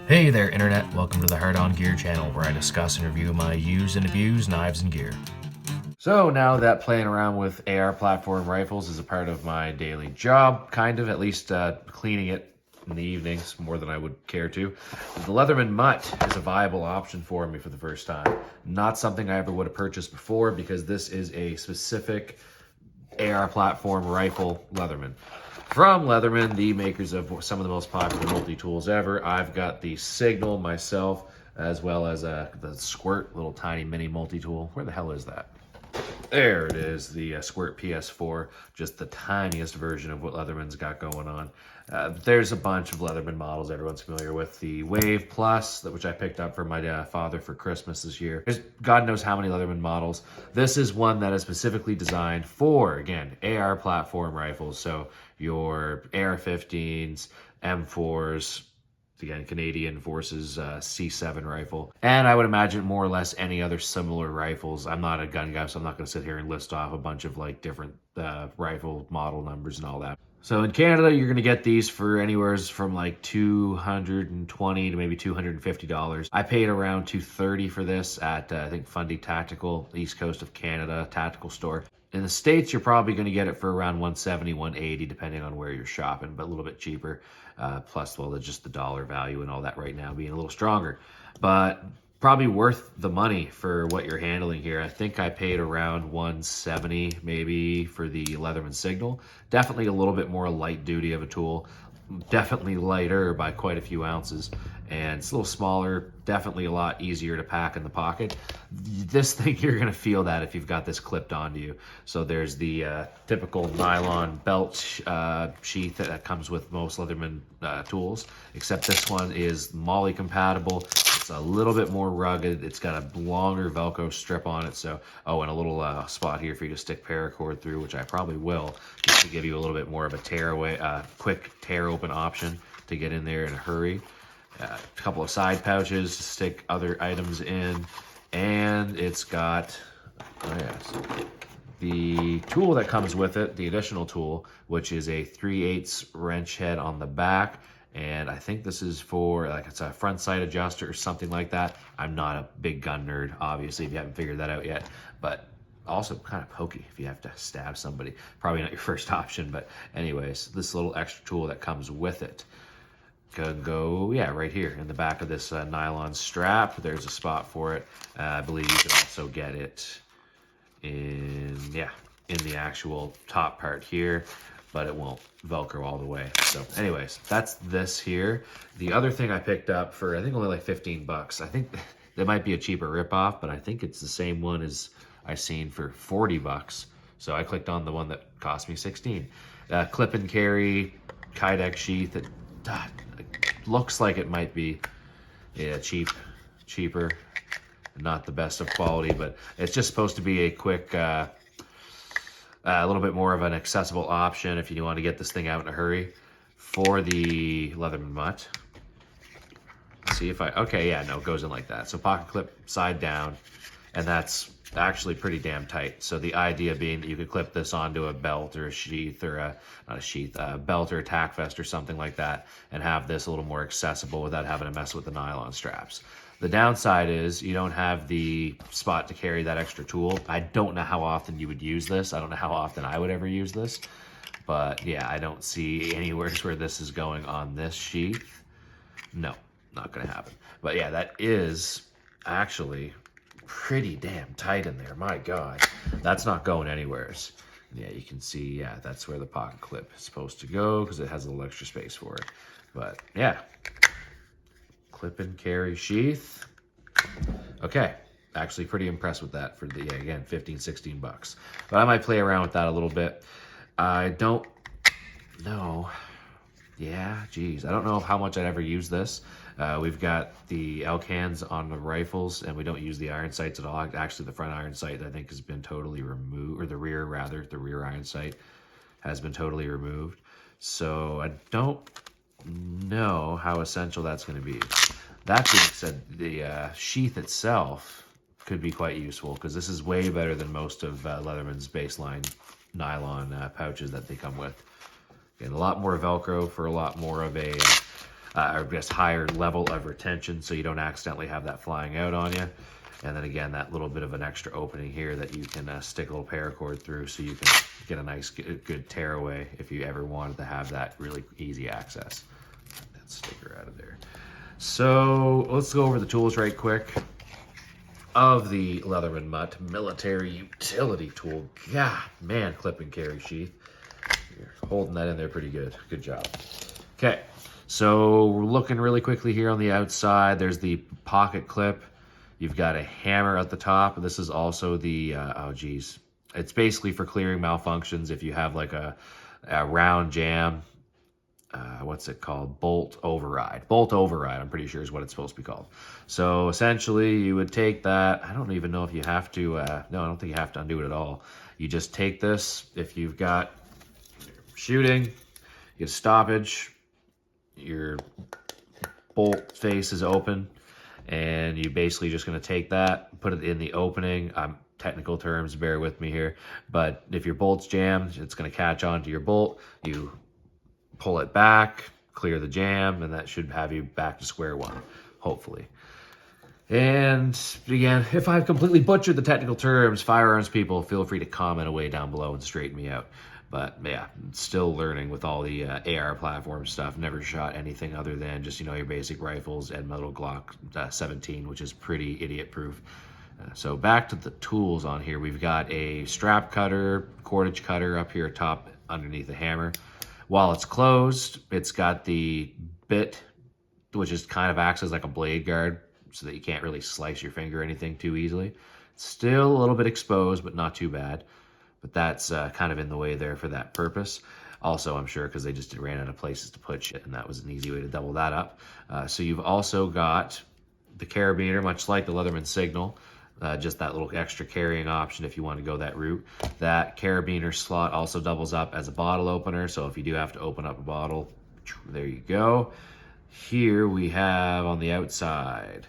Hey there, Internet. Welcome to the Hard On Gear channel, where I discuss and review my used and abused knives and gear. So now that playing around with AR platform rifles is a part of my daily job, kind of, at least cleaning it in the evenings more than I would care to, the Leatherman MUT is a viable option for me for the first time. Not something I ever would have purchased before, because this is a specific AR platform rifle Leatherman. From Leatherman, the makers of some of the most popular multi-tools ever, I've got the Signal myself, as well as the Squirt, little tiny mini multi-tool. Where the hell is that? There it is, the Squirt PS4, just the tiniest version of what Leatherman's got going on. There's a bunch of Leatherman models everyone's familiar with. The Wave Plus, which I picked up for my father for Christmas this year. There's God knows how many Leatherman models. This is one that is specifically designed for, again, AR platform rifles. So your AR-15s, M4s, again, Canadian Forces C7 rifle. And I would imagine more or less any other similar rifles. I'm not a gun guy, so I'm not going to sit here and list off a bunch of like different rifle model numbers and all that. So in Canada, you're going to get these for anywhere from like $220 to maybe $250. I paid around $230 for this at, I think, Fundy Tactical, East Coast of Canada, tactical store. In the States, you're probably going to get it for around $170, $180, depending on where you're shopping, but a little bit cheaper. Plus, well, just the dollar value and all that right now being a little stronger. But probably worth the money for what you're handling here. I think I paid around $170 maybe for the Leatherman Signal. Definitely a little bit more light duty of a tool. Definitely lighter by quite a few ounces, and it's a little smaller, definitely a lot easier to pack in the pocket. This thing, you're going to feel that if you've got this clipped onto you. So there's the typical nylon belt sheath that comes with most Leatherman tools, except this one is MOLLE compatible. It's a little bit more rugged. It's got a longer Velcro strip on it. So, oh, and a little spot here for you to stick paracord through, which I probably will, just to give you a little bit more of a tear away, quick tear open option to get in there in a hurry. A couple of side pouches to stick other items in, and it's got, oh yes, the tool that comes with it, the additional tool, which is a 3/8 wrench head on the back. And I think this is for, like, it's a front sight adjuster or something like that. I'm not a big gun nerd, obviously, if you haven't figured that out yet. But also kind of pokey if you have to stab somebody. Probably not your first option, but anyways, this little extra tool that comes with it can go, yeah, right here in the back of this nylon strap. There's a spot for it. I believe you can also get it in, yeah, in the actual top part here, but it won't Velcro all the way. So anyways, that's this here. The other thing I picked up for, I think, only like 15 bucks. I think that might be a cheaper ripoff, but I think it's the same one as I seen for 40 bucks. So I clicked on the one that cost me 16. Clip and carry Kydex sheath. That looks like it might be, yeah, cheaper. Not the best of quality, but it's just supposed to be a quick, a little bit more of an accessible option if you want to get this thing out in a hurry for the Leatherman MUT. See if okay, yeah, no, it goes in like that. So pocket clip side down, and that's actually pretty damn tight. So the idea being that you could clip this onto a belt or a sheath, or not a sheath, a belt or a tack vest or something like that, and have this a little more accessible without having to mess with the nylon straps. The downside is you don't have the spot to carry that extra tool. I don't know how often you would use this. I don't know how often I would ever use this. But yeah, I don't see anywhere where this is going on this sheath. No, not gonna happen. But yeah, that is actually pretty damn tight in there. My God, that's not going anywheres. Yeah, you can see, yeah, that's where the pocket clip is supposed to go because it has a little extra space for it. But yeah, clip and carry sheath. Okay, actually pretty impressed with that for the, yeah, again, 15, 16 bucks. But I might play around with that a little bit. I don't know. Yeah, geez, I don't know how much I'd ever use this. We've got the elk hands on the rifles, and we don't use the iron sights at all. Actually, the front iron sight, I think, has been totally removed, or the rear, rather, the rear iron sight has been totally removed. So I don't know how essential that's going to be. That being said, the sheath itself could be quite useful, because this is way better than most of Leatherman's baseline nylon pouches that they come with. And a lot more Velcro for a lot more of a or just higher level of retention, so you don't accidentally have that flying out on you. And then again, that little bit of an extra opening here that you can stick a little paracord through, so you can get a nice good tearaway if you ever wanted to have that really easy access. Get that sticker out of there. So let's go over the tools right quick of the Leatherman MUT military utility tool. God, man, clip and carry sheath. You're holding that in there pretty good. Good job. Okay, so we're looking really quickly here on the outside. There's the pocket clip. You've got a hammer at the top. This is also the, oh geez. It's basically for clearing malfunctions if you have like a round jam. What's it called? Bolt override. Bolt override, I'm pretty sure is what it's supposed to be called. So essentially you would take that. I don't even know if you have to, no, I don't think you have to undo it at all. You just take this, if you've got shooting, you get a stoppage, your bolt face is open, and you basically just going to take that, put it in the opening. Technical terms, bear with me here, but if your bolt's jammed, it's going to catch onto your bolt. You pull it back, clear the jam, and that should have you back to square one, hopefully. And again, if I've completely butchered the technical terms, firearms people, feel free to comment away down below and straighten me out. But yeah, still learning with all the AR platform stuff. Never shot anything other than just, you know, your basic rifles and metal Glock 17, which is pretty idiot proof. So back to the tools on here. We've got a strap cutter, cordage cutter up here top underneath the hammer. While it's closed, it's got the bit, which is kind of acts as like a blade guard so that you can't really slice your finger or anything too easily. It's still a little bit exposed, but not too bad. But that's kind of in the way there for that purpose. Also, I'm sure because they just ran out of places to put shit, and that was an easy way to double that up. So you've also got the carabiner, much like the Leatherman Signal, just that little extra carrying option if you want to go that route. That carabiner slot also doubles up as a bottle opener, so if you do have to open up a bottle, there you go. Here we have on the outside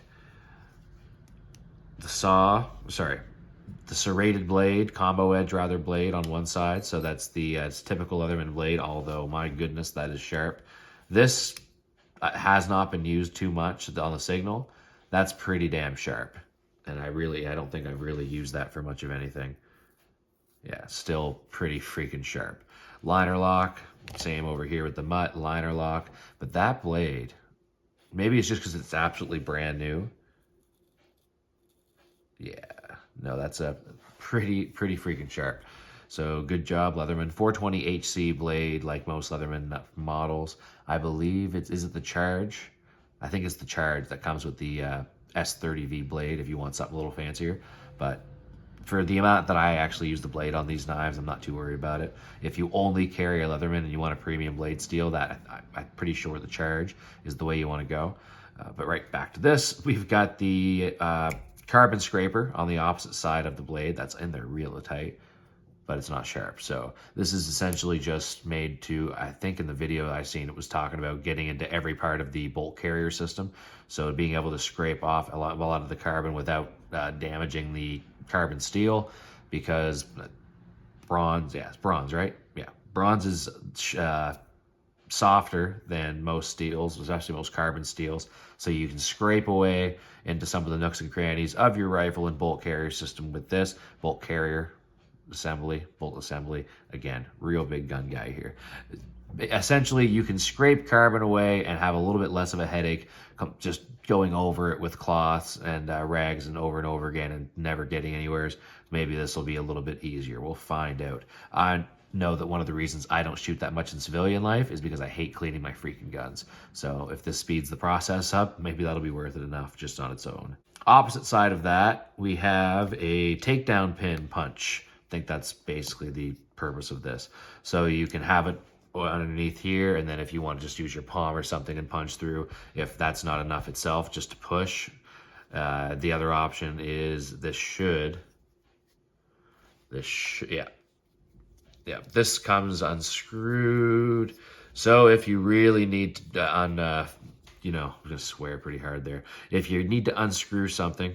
the serrated blade, combo edge rather blade on one side. So that's the it's typical Leatherman blade, although my goodness, that is sharp. This has not been used too much on the Signal. That's pretty damn sharp. And I don't think I've really used that for much of anything. Yeah, still pretty freaking sharp. Liner lock, same over here with the MUT, liner lock. But that blade, maybe it's just because it's absolutely brand new. Yeah, no, that's a pretty freaking sharp. So good job, Leatherman. 420 HC blade, like most Leatherman models. I believe is it the Charge? I think it's the Charge that comes with the S30V blade if you want something a little fancier. But for the amount that I actually use the blade on these knives, I'm not too worried about it. If you only carry a Leatherman and you want a premium blade steel, that I'm pretty sure the Charge is the way you want to go. But right back to this, we've got the carbon scraper on the opposite side of the blade. That's in there real tight, but it's not sharp. So this is essentially just made to, I think in the video I seen it was talking about getting into every part of the bolt carrier system. So being able to scrape off a lot of the carbon without damaging the carbon steel, because bronze, yeah, it's bronze, right? Yeah, bronze is softer than most steels, especially most carbon steels. So you can scrape away into some of the nooks and crannies of your rifle and bolt carrier system with this bolt carrier assembly, bolt assembly. Again, real big gun guy here. Essentially, you can scrape carbon away and have a little bit less of a headache just going over it with cloths and rags and over again and never getting anywhere. Maybe this will be a little bit easier. We'll find out. I know that one of the reasons I don't shoot that much in civilian life is because I hate cleaning my freaking guns. So if this speeds the process up, maybe that'll be worth it enough just on its own. Opposite side of that, we have a takedown pin punch. I think that's basically the purpose of this. So you can have it underneath here, and then if you want to just use your palm or something and punch through, if that's not enough itself, just to push. The other option is this comes unscrewed. So if you really need to I'm gonna swear pretty hard there. If you need to unscrew something,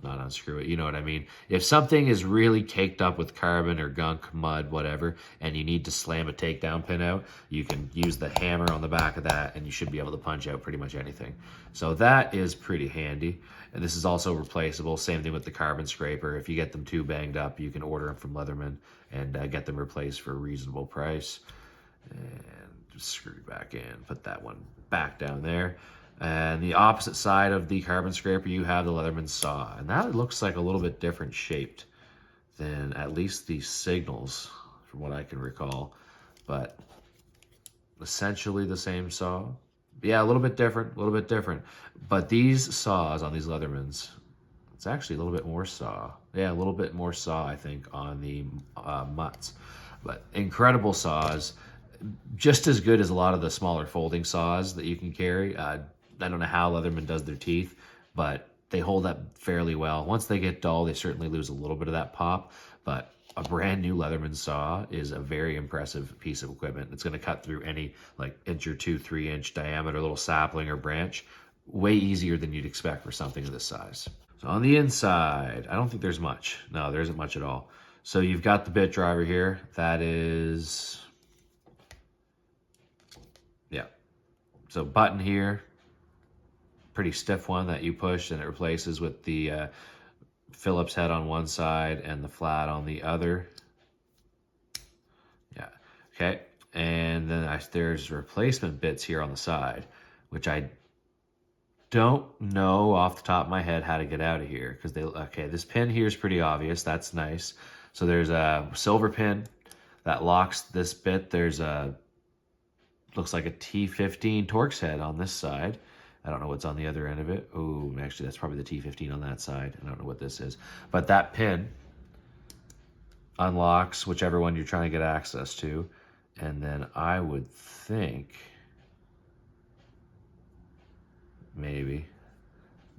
not unscrew it, you know what I mean? If something is really caked up with carbon or gunk, mud, whatever, and you need to slam a takedown pin out, you can use the hammer on the back of that and you should be able to punch out pretty much anything. So that is pretty handy. And this is also replaceable. Same thing with the carbon scraper. If you get them too banged up, you can order them from Leatherman and get them replaced for a reasonable price. And just screw it back in, put that one back down there. And the opposite side of the carbon scraper, you have the Leatherman saw. And that looks like a little bit different shaped than at least the signals, from what I can recall. But essentially the same saw. Yeah, a little bit different. But these saws on these Leathermans, it's actually a little bit more saw. Yeah, a little bit more saw, I think, on the MUTs. But incredible saws. Just as good as a lot of the smaller folding saws that you can carry. I don't know how Leatherman does their teeth, but they hold up fairly well. Once they get dull, they certainly lose a little bit of that pop, but a brand new Leatherman saw is a very impressive piece of equipment. It's going to cut through any like 1 or 2, 3 inch diameter little sapling or branch way easier than you'd expect for something of this size. So on the inside, I don't think there's much. No, there isn't much at all. So you've got the bit driver here. That is, yeah. So button here. Pretty stiff one that you push and it replaces with the Phillips head on one side and the flat on the other. Yeah, okay. And then there's replacement bits here on the side, which I don't know off the top of my head how to get out of here. Because okay, this pin here is pretty obvious. That's nice. So there's a silver pin that locks this bit. There's looks like a T15 Torx head on this side. I don't know what's on the other end of it. Oh, actually, that's probably the T15 on that side. I don't know what this is. But that pin unlocks whichever one you're trying to get access to. And then I would think, maybe,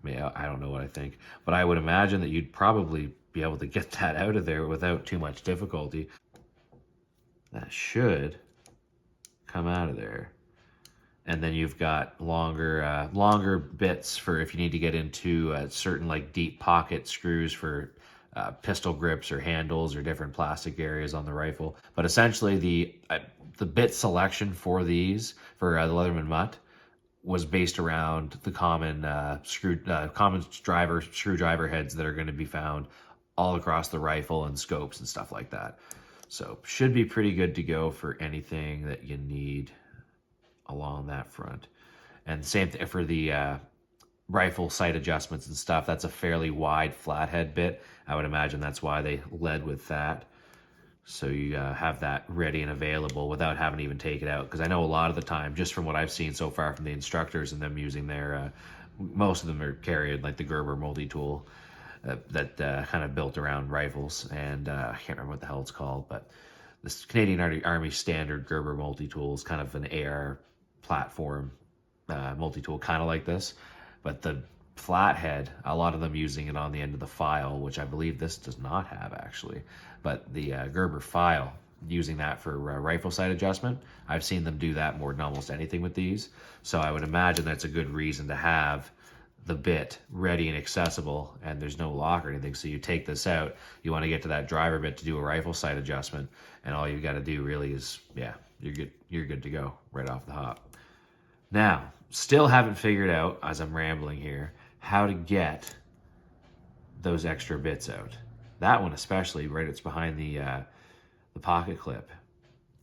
I don't know what I think, but I would imagine that you'd probably be able to get that out of there without too much difficulty. That should come out of there. And then you've got longer bits for if you need to get into certain like deep pocket screws for pistol grips or handles or different plastic areas on the rifle. But essentially the bit selection for these, for the Leatherman MUT, was based around the common screwdriver heads that are going to be found all across the rifle and scopes and stuff like that. So should be pretty good to go for anything that you need along that front. And same thing for the rifle sight adjustments and stuff. That's a fairly wide flathead bit. I would imagine that's why they led with that. So you have that ready and available without having to even take it out. Because I know a lot of the time, just from what I've seen so far from the instructors and them using their, most of them are carrying like the Gerber multi-tool that kind of built around rifles. And I can't remember what the hell it's called, but this Canadian Army standard Gerber multi-tool is kind of an AR platform multi-tool, kind of like this. But the flathead, a lot of them using it on the end of the file, which I believe this does not have actually. But the Gerber file, using that for rifle sight adjustment, I've seen them do that more than almost anything with these. So I would imagine that's a good reason to have the bit ready and accessible, and there's no lock or anything. So you take this out, you want to get to that driver bit to do a rifle sight adjustment, and all you've got to do really is, yeah, you're good to go right off the hop. Now, still haven't figured out, as I'm rambling here, how to get those extra bits out. That one especially, right, it's behind the pocket clip.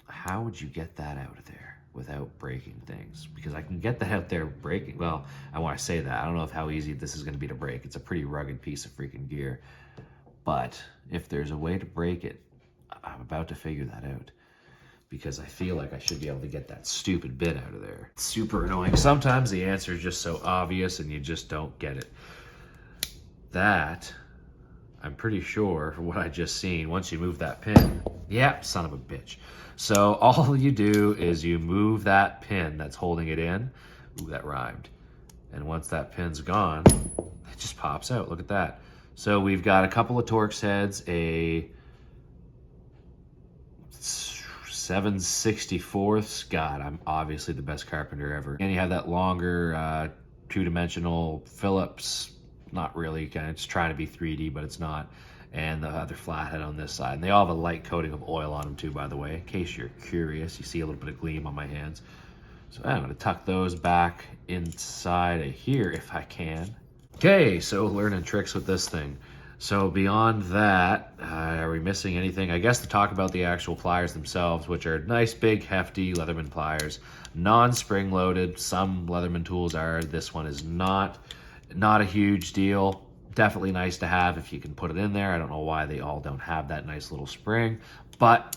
How would you get that out of there without breaking things? Because I can get that out there breaking. Well, I want to say that. I don't know how easy this is going to be to break. It's a pretty rugged piece of freaking gear. But if there's a way to break it, I'm about to figure that out. Because I feel like I should be able to get that stupid bit out of there. It's super annoying. Sometimes the answer is just so obvious and you just don't get it. That, I'm pretty sure, for what I just seen, once you move that pin, yeah, son of a bitch. So all you do is you move that pin that's holding it in. Ooh, that rhymed. And once that pin's gone, it just pops out. Look at that. So we've got a couple of Torx heads, a 7/64. God, I'm obviously the best carpenter ever. And you have that longer two-dimensional Phillips not really, kind of just trying to be 3D, but it's not. And the other flathead on this side. And they all have a light coating of oil on them too, by the way, in case you're curious. You see a little bit of gleam on my hands. So I'm gonna tuck those back inside of here if I can. Okay, so learning tricks with this thing. So beyond that, are we missing anything? I guess to talk about the actual pliers themselves, which are nice, big, hefty Leatherman pliers, non-spring loaded. Some Leatherman tools are, this one is not. Not a huge deal. Definitely nice to have if you can put it in there. I don't know why they all don't have that nice little spring, but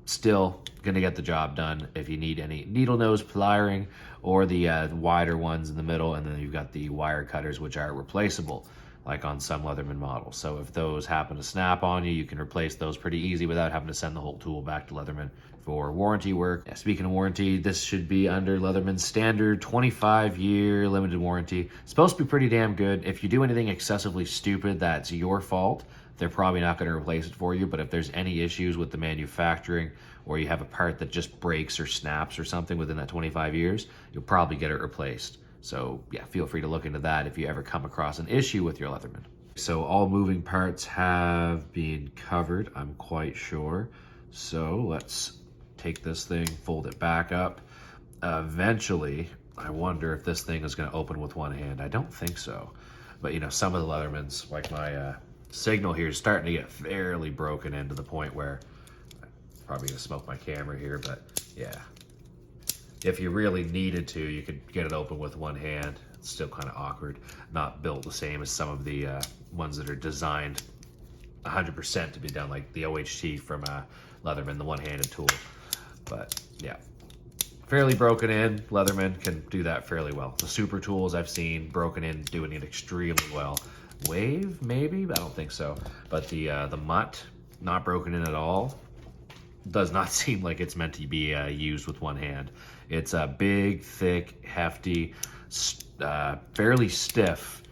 still gonna get the job done if you need any needle nose pliering or the wider ones in the middle, and then you've got the wire cutters, which are replaceable, like on some Leatherman models. So if those happen to snap on you, you can replace those pretty easy without having to send the whole tool back to Leatherman for warranty work. Yeah, speaking of warranty, this should be under Leatherman's standard 25-year limited warranty. It's supposed to be pretty damn good. If you do anything excessively stupid, that's your fault. They're probably not going to replace it for you, but if there's any issues with the manufacturing, or you have a part that just breaks or snaps or something within that 25 years, you'll probably get it replaced. So yeah, feel free to look into that if you ever come across an issue with your Leatherman. So all moving parts have been covered, I'm quite sure. So let's take this thing, fold it back up. Eventually, I wonder if this thing is going to open with one hand. I don't think so. But you know, some of the Leathermans, like my signal here, is starting to get fairly broken in to the point where I'm probably going to smoke my camera here, but yeah. If you really needed to, you could get it open with one hand. It's still kind of awkward. Not built the same as some of the ones that are designed 100% to be done, like the OHT from Leatherman, the one-handed tool. But yeah, fairly broken in. Leatherman can do that fairly well. The super tools I've seen broken in doing it extremely well. Wave, maybe? I don't think so. But the MUT, not broken in at all. Does not seem like it's meant to be used with one hand. It's a big, thick, hefty, fairly stiff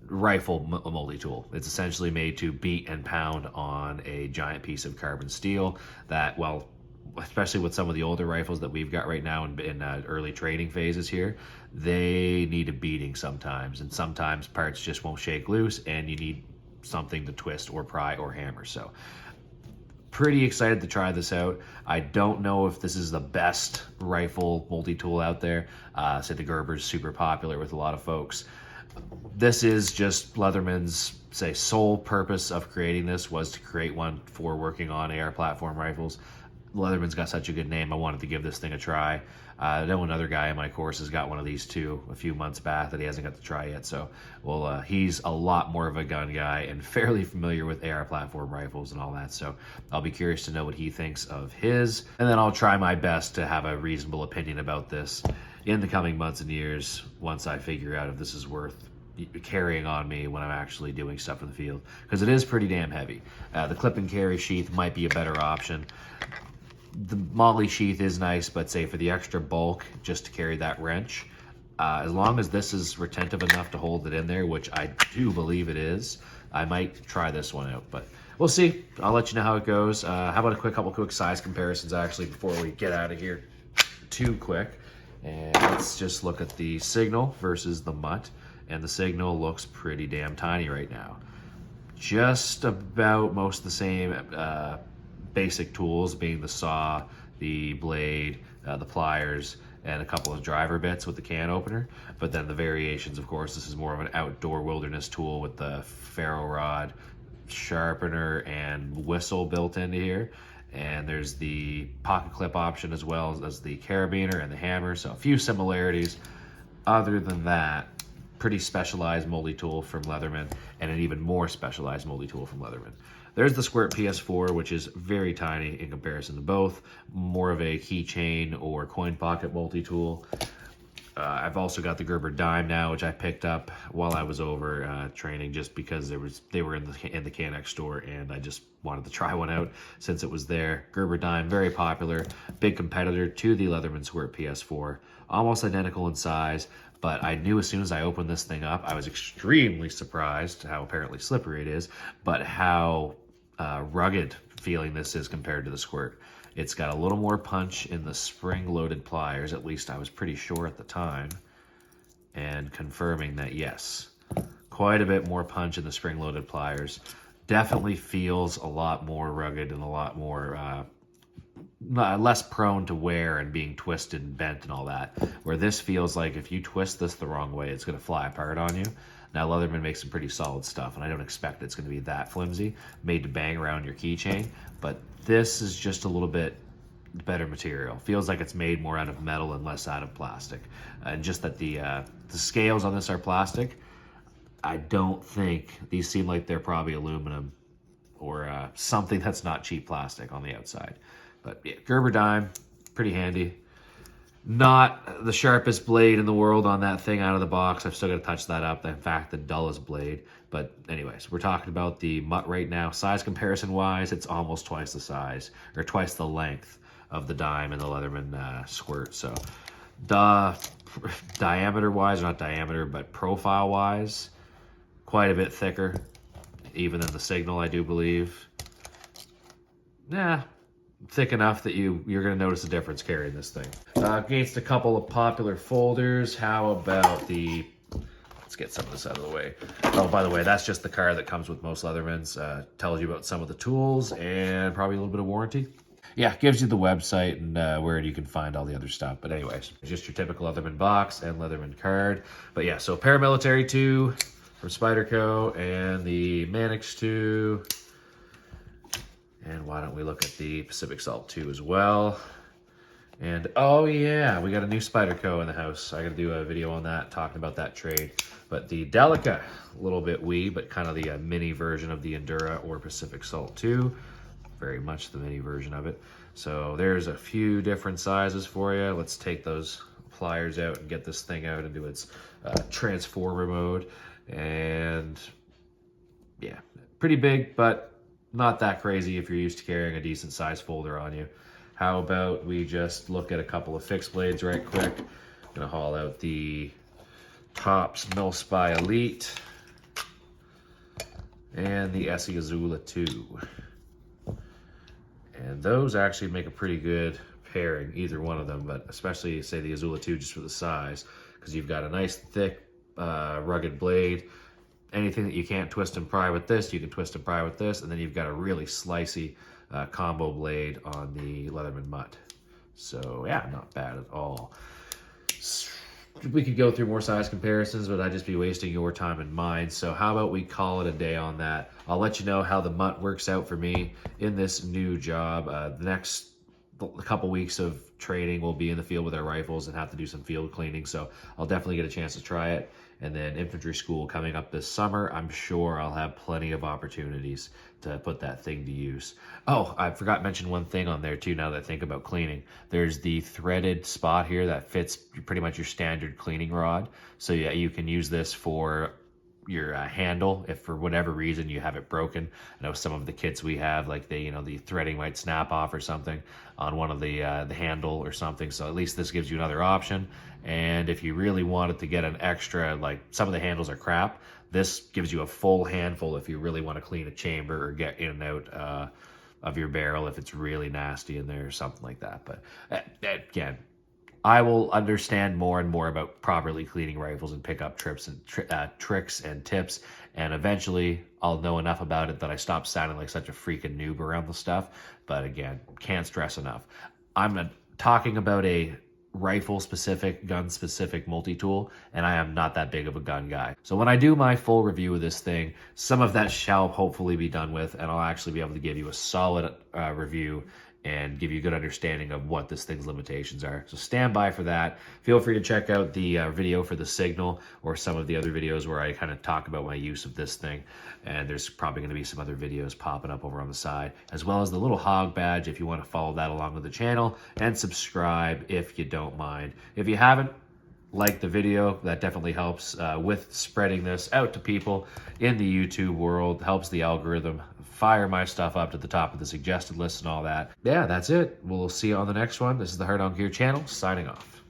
rifle multi-tool. It's essentially made to beat and pound on a giant piece of carbon steel that, well, especially with some of the older rifles that we've got right now in early training phases here, they need a beating sometimes, and sometimes parts just won't shake loose and you need something to twist or pry or hammer. So pretty excited to try this out. I don't know if this is the best rifle multi-tool out there. Say the Gerber's super popular with a lot of folks. This is just Leatherman's, say, sole purpose of creating this was to create one for working on AR platform rifles. Leatherman's got such a good name, I wanted to give this thing a try. I know another guy in my course has got one of these too a few months back that he hasn't got to try yet. So, well, he's a lot more of a gun guy and fairly familiar with AR platform rifles and all that. So I'll be curious to know what he thinks of his. And then I'll try my best to have a reasonable opinion about this in the coming months and years once I figure out if this is worth carrying on me when I'm actually doing stuff in the field. Because it is pretty damn heavy. The clip and carry sheath might be a better option. The Molly sheath is nice, but say for the extra bulk, just to carry that wrench, as long as this is retentive enough to hold it in there, which I do believe it is, I might try this one out, but we'll see. I'll let you know how it goes. How about a couple quick size comparisons actually before we get out of here too quick. And let's just look at the Signal versus the MUT, and the Signal looks pretty damn tiny right now. Just about most of the same basic tools, being the saw, the blade, the pliers, and a couple of driver bits with the can opener. But then the variations, of course, this is more of an outdoor wilderness tool with the ferro rod, sharpener, and whistle built into here. And there's the pocket clip option as well as the carabiner and the hammer. So a few similarities. Other than that, pretty specialized multi-tool from Leatherman, and an even more specialized multi-tool from Leatherman. There's the Squirt PS4, which is very tiny in comparison to both. More of a keychain or coin pocket multi-tool. I've also got the Gerber Dime now, which I picked up while I was over training, just because they were in the Canex store, and I just wanted to try one out since it was there. Gerber Dime, very popular, big competitor to the Leatherman Squirt PS4, almost identical in size. But I knew as soon as I opened this thing up, I was extremely surprised how apparently slippery it is, but how rugged feeling this is compared to the Squirt. It's got a little more punch in the spring-loaded pliers, at least I was pretty sure at the time. and confirming that yes, quite a bit more punch in the spring-loaded pliers. Definitely feels a lot more rugged and a lot more less prone to wear and being twisted and bent and all that. Where this feels like if you twist this the wrong way, it's going to fly apart on you. Now, Leatherman makes some pretty solid stuff, and I don't expect it's going to be that flimsy, made to bang around your keychain. But this is just a little bit better material. Feels like it's made more out of metal and less out of plastic. And just that the scales on this are plastic. I don't think these seem like they're probably aluminum or something that's not cheap plastic on the outside. But yeah, Gerber dime, pretty handy. Not the sharpest blade in the world on that thing out of the box. I've still got to touch that up. In fact, the dullest blade. But anyways, we're talking about the MUT right now. Size comparison wise, it's almost twice the size, or twice the length of the dime and the Leatherman squirt. So diameter wise, not diameter, but profile wise, quite a bit thicker, even than the Signal, I do believe. Yeah, thick enough that you're going to notice a difference carrying this thing. Against a couple of popular folders, how about the... Let's get some of this out of the way. Oh, by the way, that's just the card that comes with most Leathermans. Tells you about some of the tools and probably a little bit of warranty. Yeah, gives you the website and where you can find all the other stuff. But anyways, just your typical Leatherman box and Leatherman card. But yeah, so Paramilitary 2 from Spyderco and the Mannix 2. And why don't we look at the Pacific Salt 2 as well. And oh yeah, we got a new Spyderco in the house. I got to do a video on that, talking about that trade. But the Delica, a little bit wee, but kind of the mini version of the Endura or Pacific Salt 2. Very much the mini version of it. So there's a few different sizes for you. Let's take those pliers out and get this thing out into its transformer mode. And yeah, pretty big, but not that crazy if you're used to carrying a decent size folder on you. How about we just look at a couple of fixed blades right quick. I'm gonna haul out the Tops Milspy Elite and the Essie Azula 2. And those actually make a pretty good pairing, either one of them, but especially say the Azula 2 just for the size, because you've got a nice thick rugged blade. Anything that you can't twist and pry with this, you can twist and pry with this, and then you've got a really slicey combo blade on the Leatherman MUT. So yeah, not bad at all. We could go through more size comparisons, but I'd just be wasting your time and mine. So how about we call it a day on that? I'll let you know how the MUT works out for me in this new job. The next couple weeks of training, we'll be in the field with our rifles and have to do some field cleaning. So I'll definitely get a chance to try it. And then infantry school coming up this summer, I'm sure I'll have plenty of opportunities to put that thing to use. Oh, I forgot to mention one thing on there too, now that I think about cleaning. There's the threaded spot here that fits pretty much your standard cleaning rod. So yeah, you can use this for your handle if for whatever reason you have it broken. I know some of the kits we have, like the threading might snap off or something on one of the handle or something. So at least this gives you another option. And if you really wanted to get an extra, like some of the handles are crap, this gives you a full handful if you really want to clean a chamber or get in and out of your barrel if it's really nasty in there or something like that. But again, I will understand more and more about properly cleaning rifles and pick up tricks and tips. And eventually I'll know enough about it that I stop sounding like such a freaking noob around the stuff. But again, can't stress enough. I'm talking about a rifle-specific, gun-specific multi-tool, and I am not that big of a gun guy. So when I do my full review of this thing, some of that shall hopefully be done with, and I'll actually be able to give you a solid review and give you a good understanding of what this thing's limitations are. So stand by for that. Feel free to check out the video for the Signal or some of the other videos where I kind of talk about my use of this thing. And there's probably going to be some other videos popping up over on the side, as well as the little hog badge if you want to follow that along with the channel, and subscribe if you don't mind. If you haven't, like the video, that definitely helps with spreading this out to people in the YouTube world, helps the algorithm fire my stuff up to the top of the suggested list and all that. Yeah, that's it. We'll see you on the next one. This is the Hard On Gear channel, signing off.